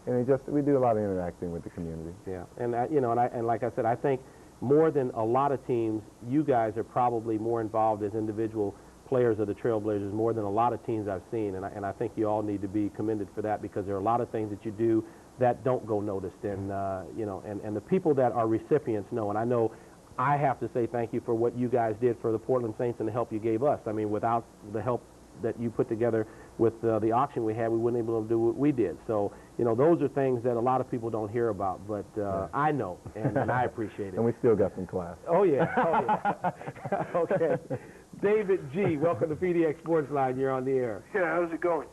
we do a lot of interacting with the community. Yeah, and you know, and like I said, I think more than a lot of teams, you guys are probably more involved as individual players of the Trailblazers more than a lot of teams I've seen, and I think you all need to be commended for that because there are a lot of things that you do that don't go noticed, and you know, and the people that are recipients know, and I know I have to say thank you for what you guys did for the Portland Saints and the help you gave us. I mean, without the help that you put together with the auction we had, we wouldn't be able to do what we did. So, you know, those are things that a lot of people don't hear about, but I know, and I appreciate it. And we still got some class. Oh, yeah. Oh, yeah. Okay. David G., welcome to PDX Sports Line. You're on the air. Yeah, how's it going?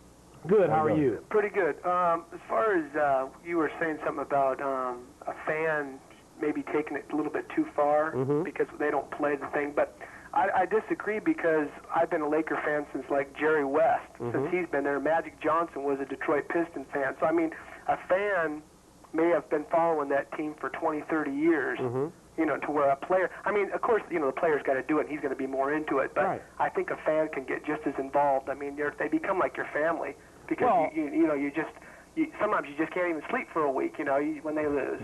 Good. How are you? Pretty good. As far as you were saying something about a fan maybe taking it a little bit too far because they don't play the thing, but I disagree because I've been a Laker fan since like Jerry West, since he's been there. Magic Johnson was a Detroit Pistons fan. So, I mean, a fan may have been following that team for 20, 30 years, You know, to where a player, I mean, of course, you know, the player's got to do it, and he's going to be more into it, but Right. I think a fan can get just as involved. I mean, they become like your family, because, Well- you know, sometimes you just can't even sleep for a week, you know, when they lose.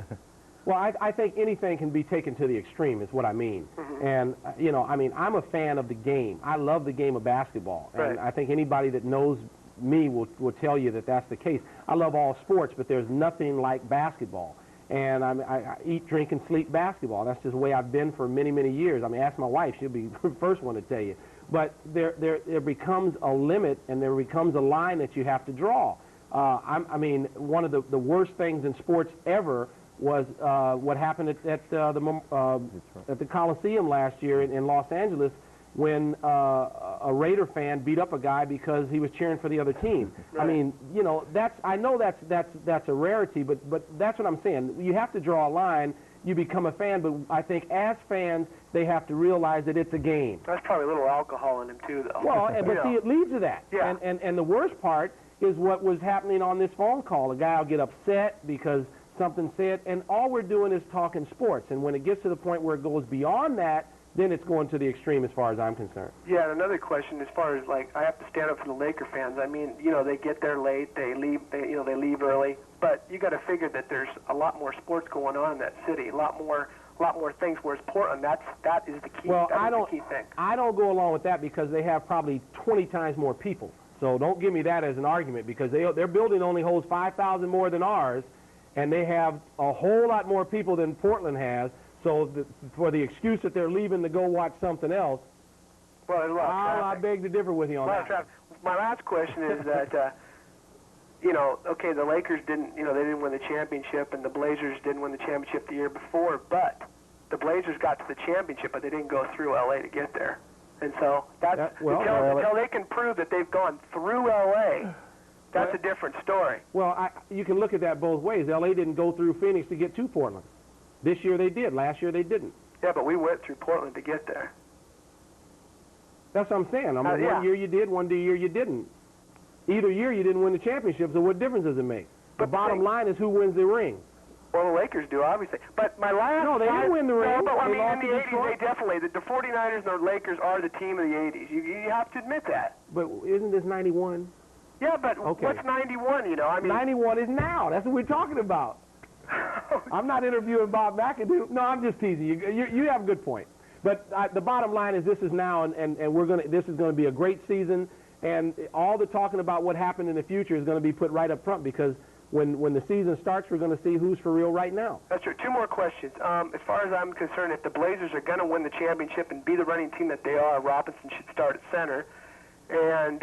Well, I think anything can be taken to the extreme is what I mean. And, you know, I mean, I'm a fan of the game. I love the game of basketball. And Right. I think anybody that knows me will tell you that that's the case. I love all sports, but there's nothing like basketball. And I eat, drink, and sleep basketball. That's just the way I've been for many, many years. I mean, ask my wife. She'll be the first one to tell you. But there becomes a limit, and there becomes a line that you have to draw. I mean, one of the worst things in sports ever was what happened at the Coliseum last year in Los Angeles, when a Raider fan beat up a guy because he was cheering for the other team. I mean, you know, I know that's a rarity, but that's what I'm saying. You have to draw a line. You become a fan, but I think as fans, they have to realize that it's a game. That's probably a little alcohol in him, too, though. Well, but You know. see, it leads to that. Yeah. And the worst part is what was happening on this phone call. A guy will get upset because something said, and all we're doing is talking sports. And when it gets to the point where it goes beyond that, then it's going to the extreme as far as I'm concerned. Yeah, and another question as far as, like, I have to stand up for the Laker fans. I mean, you know, they get there late, they leave early, but you got to figure that there's a lot more sports going on in that city, a lot more things. Whereas Portland, that is the key. Well, that is the key thing. I don't go along with that because they have probably 20 times more people. So don't give me that as an argument, because their building only holds 5,000 more than ours, and they have a whole lot more people than Portland has. So for the excuse that they're leaving to go watch something else, well, there's a lot of traffic. I beg to differ with you on that. My last question is that, you know, okay, the Lakers didn't win the championship, and the Blazers didn't win the championship the year before, but the Blazers got to the championship, but they didn't go through L.A. to get there. And so until they can prove that they've gone through L.A., that's a different story. Well, you can look at that both ways. L.A. didn't go through Phoenix to get to Portland. This year they did. Last year they didn't. Yeah, but we went through Portland to get there. That's what I'm saying. One year you did, one year you didn't. Either year you didn't win the championship, so what difference does it make? The bottom line is who wins the ring. Well, the Lakers do, obviously. But my last... No, they didn't win the ring. No, but I mean, lost in the to 80s, Detroit. they definitely... The 49ers and the Lakers are the team of the 80s. You have to admit that. But isn't this 91? Yeah, but Okay. what's 91, you know? I mean... 91 is now. That's what we're talking about. I'm not interviewing Bob McAdoo. No, I'm just teasing you. You have a good point. But the bottom line is this is now, and this is going to be a great season, and all the talking about what happened in the future is going to be put right up front, because when the season starts, we're going to see who's for real right now. That's true. Two more questions. As far as I'm concerned, if the Blazers are going to win the championship and be the running team that they are, Robinson should start at center. And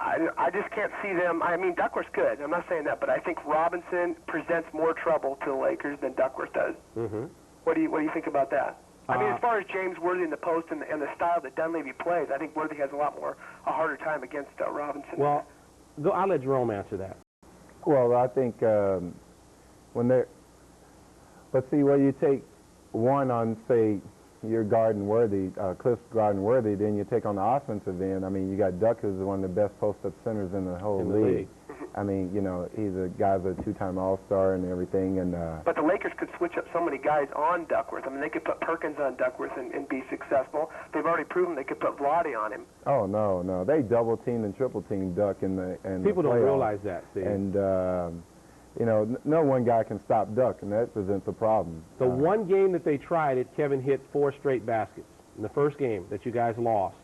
I just can't see them. I mean, Duckworth's good. I'm not saying that, but I think Robinson presents more trouble to the Lakers than Duckworth does. Mm-hmm. What do you think about that? I mean, as far as James Worthy in the post and the style that Dunleavy plays, I think Worthy has a harder time against Robinson. Well, I'll let Jerome answer that. Well, I think when they're... But see, where you take one on, say, your Garden-Worthy, Cliff's Garden-Worthy, then you take on the offensive end. I mean, you got Duck, who's one of the best post-up centers in the whole league. I mean, you know, he's a guy's a two-time All-Star and everything. And but the Lakers could switch up so many guys on Duckworth. I mean, they could put Perkins on Duckworth and be successful. They've already proven they could put Vlade on him. Oh no, they double-teamed and triple-teamed Duck in the People don't realize that, Steve. And you know, no one guy can stop Duck, and that presents a problem. The one game that they tried it, Kevin hit 4 straight baskets in the first game that you guys lost.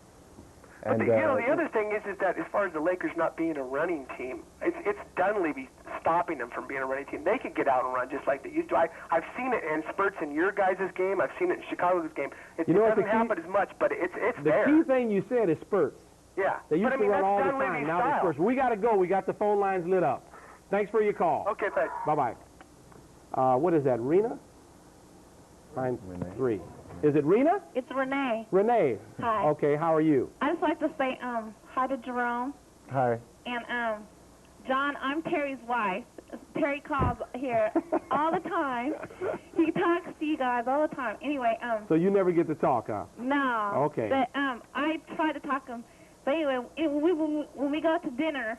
But you know, the other thing is that as far as the Lakers not being a running team, it's Dunleavy stopping them from being a running team. They could get out and run just like they used to. I've seen it in spurts in your guys' game. I've seen it in Chicago's game. It doesn't happen as much, but it's there. The key thing you said is spurts. Yeah. They used to run all the time. Dunleavy's Now they're spurts. We got to go. We got the phone lines lit up. Thanks for your call. Okay, thanks. Bye-bye. What is that, Rena? Line 3. Is it Rena? It's Renee. Renee. Hi. Okay, how are you? I'd just like to say hi to Jerome. Hi. And, John, I'm Terry's wife. Terry calls here all the time. He talks to you guys all the time. Anyway, So you never get to talk, huh? No. Okay. But, I try to talk to him. But anyway, when we go to dinner,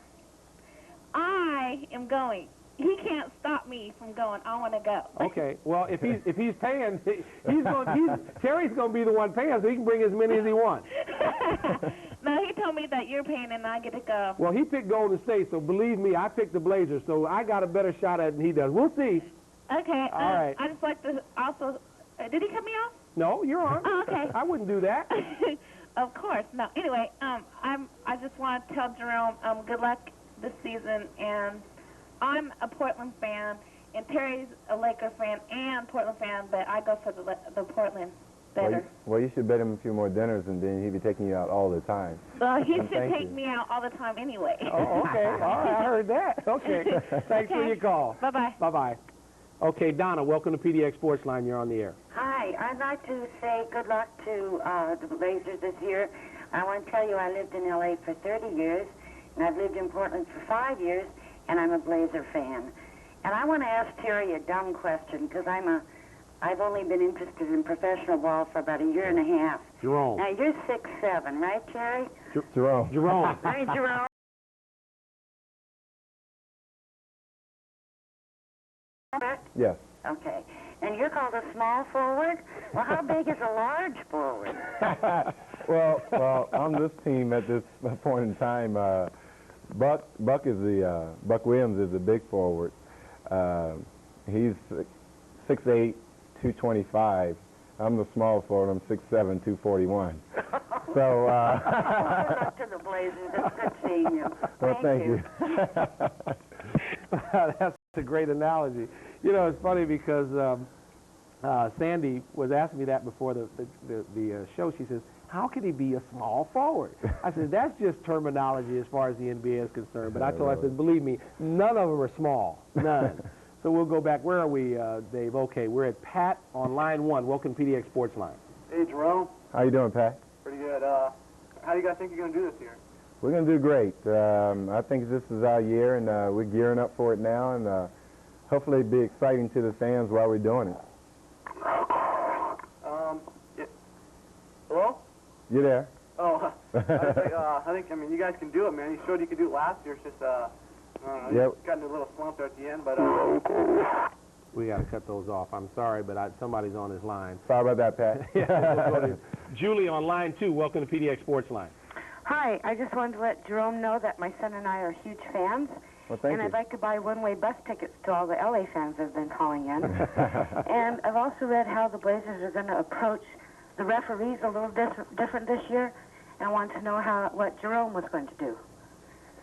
I am going. he can't stop me from going. I want to go. Okay. Well, if he's paying, Terry's going to be the one paying, so he can bring as many as he wants. No, he told me that you're paying and I get to go. Well, he picked Golden State, so believe me, I picked the Blazers, so I got a better shot at it than he does. We'll see. Okay. All right. I just like to also. Did he cut me off? No, you're on. Oh, okay. I wouldn't do that. Of course. No. Anyway, I just want to tell Jerome good luck this season, and I'm a Portland fan, and Terry's a Lakers fan and Portland fan, but I go for the Portland better. Well, you should bet him a few more dinners, and then he'd be taking you out all the time. Well, he should take me out all the time anyway. Oh, okay. All right, I heard that. Okay. Thanks for your call. Bye-bye. Bye-bye. Okay, Donna, welcome to PDX Sports Line. You're on the air. Hi, I'd like to say good luck to the Blazers this year. I want to tell you I lived in L.A. for 30 years, and I've lived in Portland for 5 years, and I'm a Blazer fan. And I want to ask Terry a dumb question, because I've only been interested in professional ball for about a year and a half. Jerome. Now, you're 6'7", right, Terry? Jerome. Jerome. Hi, Jerome. Yes. Okay. And you're called a small forward? Well, how big is a large forward? well, on this team at this point in time, Buck Williams is the big forward. He's 6'8", 225. I'm the small forward. I'm 6'7", 241. So. Good luck to the Blazers. It's good seeing you. Well, thank you. That's a great analogy. You know, it's funny because Sandy was asking me that before the show. She says, how could he be a small forward? I said, that's just terminology as far as the NBA is concerned. But I told her, I said, believe me, none of them are small. None. So we'll go back. Where are we, Dave? Okay, we're at Pat on line 1. Welcome to PDX Sports Line. Hey, Jerome. How you doing, Pat? Pretty good. How do you guys think you're going to do this year? We're going to do great. I think this is our year, and we're gearing up for it now, and hopefully it'll be exciting to the fans while we're doing it. Yeah. Hello? You there? Oh, I think, you guys can do it, man. You showed you could do it last year. It's just, you got in a little slump there at the end, but... We got to cut those off. I'm sorry, but somebody's on his line. Sorry about that, Pat. Yeah, Julie on line 2. Welcome to PDX Sports Line. Hi, I just wanted to let Jerome know that my son and I are huge fans. Well, thank you. I'd like to buy one-way bus tickets to all the LA fans that have been calling in. And I've also read how the Blazers are going to approach the referees a little different this year, and I want to know what Jerome was going to do.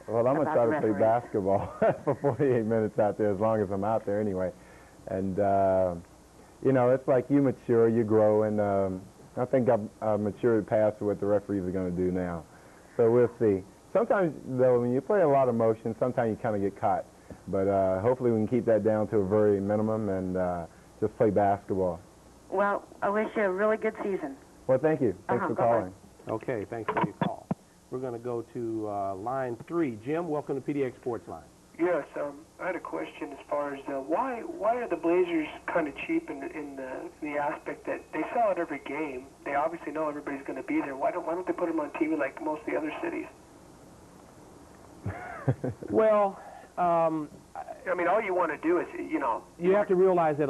Well, I'm going to try to play basketball for 48 minutes out there, as long as I'm out there anyway. And, you know, it's like you mature, you grow, and I think I've matured past what the referees are going to do now. So we'll see. Sometimes, though, when you play a lot of motion, sometimes you kind of get caught. But hopefully we can keep that down to a very minimum and just play basketball. Well, I wish you a really good season. Well, thank you. Thanks for calling. Okay, thanks for your call. We're going to go to line 3. Jim, welcome to PDX Sports Line. Yes, I had a question as far as why are the Blazers kind of cheap in the aspect that they sell out every game. They obviously know everybody's going to be there. Why don't they put them on TV like most of the other cities? Well, all you want to do is, you have to realize that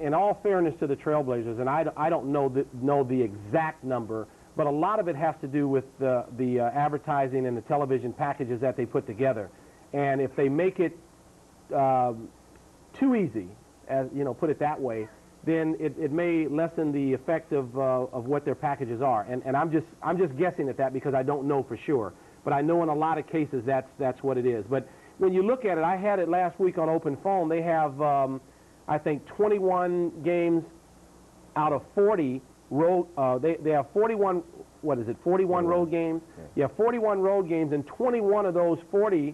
in all fairness to the Trailblazers, and I don't know the exact number, but a lot of it has to do with the advertising and the television packages that they put together. And if they make it too easy, put it that way, then it may lessen the effect of what their packages are. And I'm just guessing at that because I don't know for sure. But I know in a lot of cases that's what it is. But when you look at it, I had it last week on Open Phone. They have, I think, 21 games out of 40 road. They have 41. What is it? 41 road games. You have 41 road games, and 21 of those 40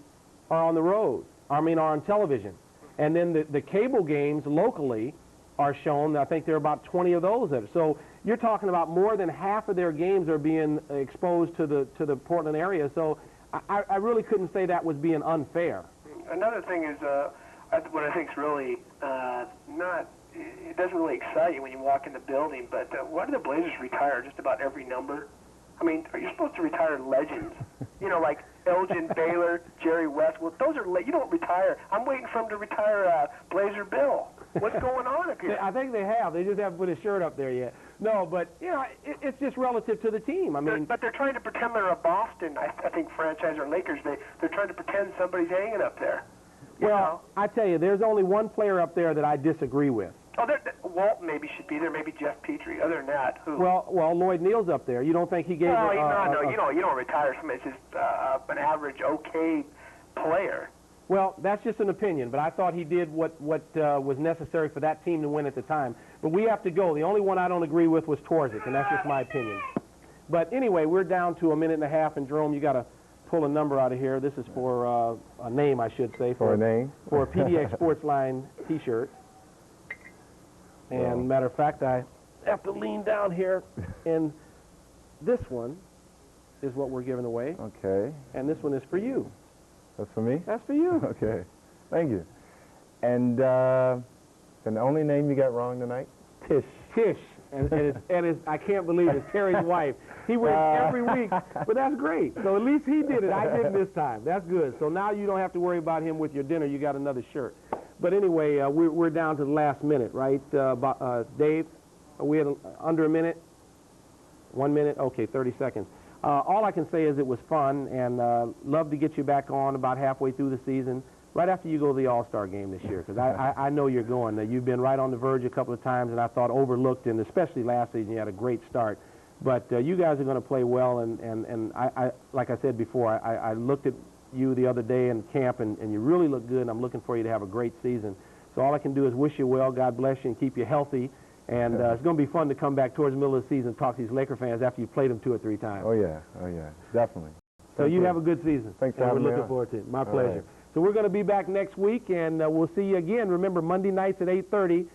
are on the road. Are on television. And then the cable games locally are shown. I think there are about 20 of those. So you're talking about more than half of their games are being exposed to the Portland area. So I really couldn't say that was being unfair. Another thing is what I think is really it doesn't really excite you when you walk in the building, but why do the Blazers retire just about every number? You're supposed to retire legends. Elgin Baylor, Jerry Westwood. Those are late. You don't retire. I'm waiting for him to retire Blazer Bill. What's going on up here? I think they have. They just haven't put his shirt up there yet. No, but, you know, it's just relative to the team. I mean, but they're trying to pretend they're a Boston, I think, franchise or Lakers. They're trying to pretend somebody's hanging up there. Well, I tell you, there's only one player up there that I disagree with. Oh, Walt maybe should be there. Maybe Jeff Petrie. Other than that, who? Well, Lloyd Neal's up there. You don't think he gave? No, you don't retire somebody that's just an average, okay player. Well, that's just an opinion, but I thought he did what was necessary for that team to win at the time. But we have to go. The only one I don't agree with was Torzik, and that's just my opinion. But anyway, we're down to a minute and a half, and Jerome, you got to pull a number out of here. This is for a name, I should say. For a name? For a PDX Sports Line T-shirt. And matter of fact, I have to lean down here, and this one is what we're giving away. Okay. And this one is for you. That's for me? That's for you. Okay. Thank you. And the only name you got wrong tonight? Tish. Tish. And I can't believe it's Terry's wife. He wins every week, but that's great. So at least he did it. I didn't this time. That's good. So now you don't have to worry about him with your dinner. You got another shirt. But anyway, we're down to the last minute, right, Dave? Are we at under a minute? 1 minute? Okay, 30 seconds. All I can say is it was fun, and love to get you back on about halfway through the season, right after you go to the All-Star game this year, because I know you're going. You've been right on the verge a couple of times, and I thought overlooked, and especially last season you had a great start. But you guys are going to play well, and I like I said before, I looked at you the other day in camp, and you really look good, and I'm looking for you to have a great season. So all I can do is wish you well, God bless you, and keep you healthy. And it's going to be fun to come back towards the middle of the season and talk to these Laker fans after you've played them 2 or 3 times. Oh, yeah, definitely. So you have a good season. Thanks for having me. We're looking forward to it. My All pleasure. right. So we're going to be back next week, and we'll see you again. Remember, Monday nights at 8:30.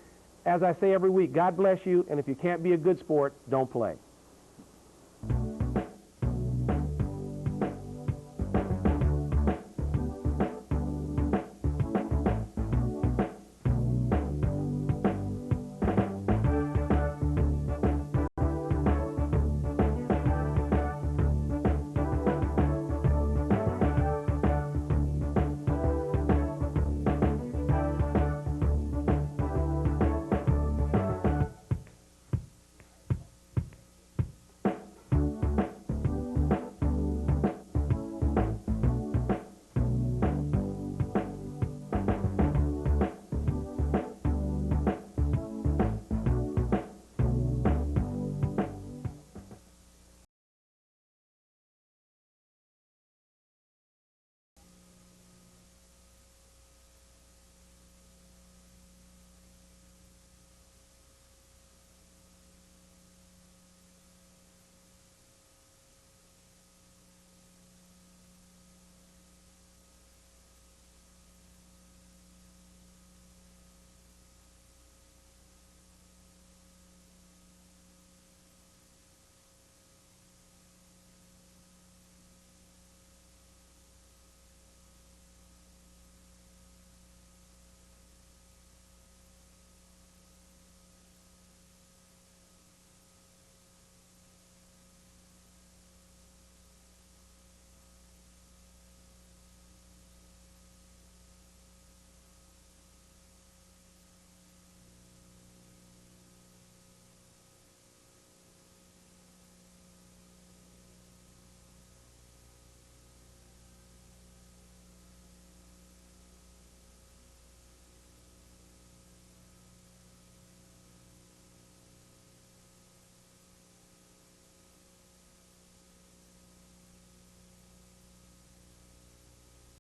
As I say every week, God bless you, and if you can't be a good sport, don't play.